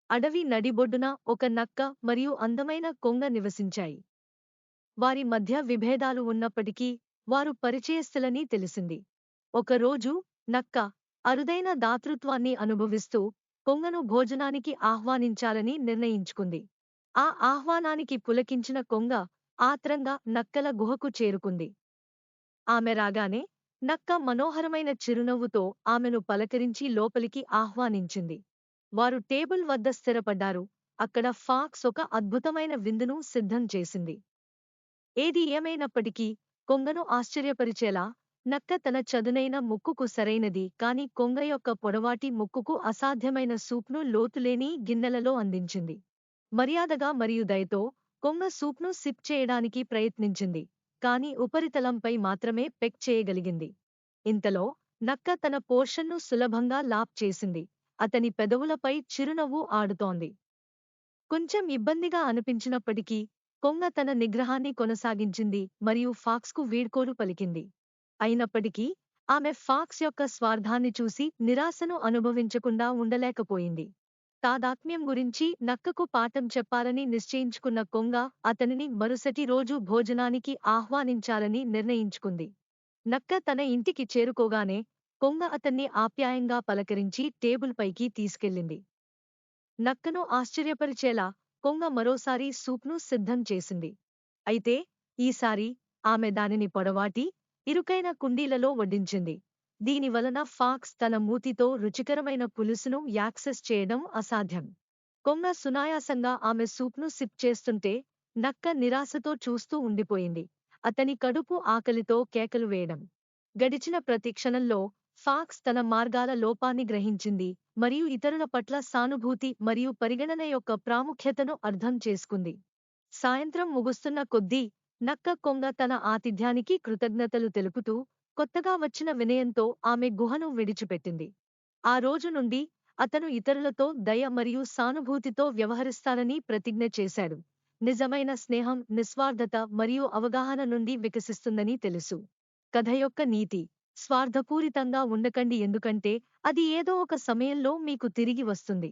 అడవి నడిబొడ్డున ఒక నక్క మరియు అందమైన కొంగ నివసించాయి. వారి మధ్య విభేదాలు ఉన్నప్పటికీ వారు పరిచయస్థులని తెలిసింది. ఒకరోజు నక్క అరుదైన దాతృత్వాన్ని అనుభవిస్తూ కొంగను భోజనానికి ఆహ్వానించాలని నిర్ణయించుకుంది. ఆ ఆహ్వానానికి పులకించిన కొంగ ఆత్రంగా నక్కల గుహకు చేరుకుంది. ఆమె రాగానే నక్క మనోహరమైన చిరునవ్వుతో ఆమెను పలకరించి లోపలికి ఆహ్వానించింది. వారు టేబుల్ వద్ద స్థిరపడ్డారు. అక్కడ ఫాక్స్ ఒక అద్భుతమైన విందును సిద్ధం చేసింది. ఏది ఏమైనప్పటికీ కొంగను ఆశ్చర్యపరిచేలా నక్క తన చదునైన ముక్కుకు సరైనది కాని కొంగ యొక్క పొడవాటి ముక్కుకు అసాధ్యమైన సూప్ను లోతులేని గిన్నెలలో అందించింది. మర్యాదగా మరియు దయతో కొంగ సూప్ను సిప్ చేయడానికి ప్రయత్నించింది, కాని ఉపరితలంపై మాత్రమే పెక్ చేయగలిగింది. ఇంతలో నక్క తన పోర్షన్ను సులభంగా లాప్ చేసింది. అతని పెదవులపై చిరునవ్వు ఆడుతోంది. కొంచెం ఇబ్బందిగా అనిపించినప్పటికీ కొంగ తన నిగ్రహాన్ని కొనసాగించింది మరియు ఫాక్స్కు వీడ్కోలు పలికింది. అయినప్పటికీ ఆమె ఫాక్స్ యొక్క స్వార్థాన్ని చూసి నిరాశను అనుభవించకుండా ఉండలేకపోయింది. తాదాత్మ్యం గురించి నక్కకు పాఠం చెప్పాలని నిశ్చయించుకున్న కొంగ అతనిని మరుసటి రోజు భోజనానికి ఆహ్వానించాలని నిర్ణయించుకుంది. నక్క తన ఇంటికి చేరుకోగానే కొంగ అతన్ని ఆప్యాయంగా పలకరించి టేబుల్ పైకి తీసుకెళ్ళింది. నక్కను ఆశ్చర్యపరిచేలా కొంగ మరోసారి సూప్ను సిద్ధం చేసింది. అయితే ఈసారి ఆమె దానిని పొడవాటి, ఇరుకైన కుండీలలో వడ్డించింది. దీనివలన ఫాక్స్ తన మూతితో రుచికరమైన పులుసును యాక్సెస్ చేయడం అసాధ్యం. కొంగ సునాయాసంగా ఆమె సూప్ను సిప్ చేస్తుంటే నక్క నిరాశతో చూస్తూ ఉండిపోయింది. అతని కడుపు ఆకలితో కేకలు వేయడం. గడిచిన ప్రతి క్షణంలో ఫాక్స్ తన మార్గాల లోపాన్ని గ్రహించింది మరియు ఇతరుల పట్ల సానుభూతి మరియు పరిగణన యొక్క ప్రాముఖ్యతను అర్థం చేసుకుంది. సాయంత్రం ముగుస్తున్న కొద్దీ నక్క కొంగ తన ఆతిథ్యానికి కృతజ్ఞతలు తెలుపుతూ కొత్తగా వచ్చిన వినయంతో ఆమె గుహను విడిచిపెట్టింది. ఆ రోజు నుండి అతను ఇతరులతో దయ మరియు సానుభూతితో వ్యవహరిస్తానని ప్రతిజ్ఞ చేశాడు. నిజమైన స్నేహం నిస్వార్థత మరియు అవగాహన నుండి వికసిస్తుందని తెలుసు. కథ యొక్క నీతి: స్వార్థపూరితంగా ఉండకండి, ఎందుకంటే అది ఏదో ఒక సమయంలో మీకు తిరిగి వస్తుంది.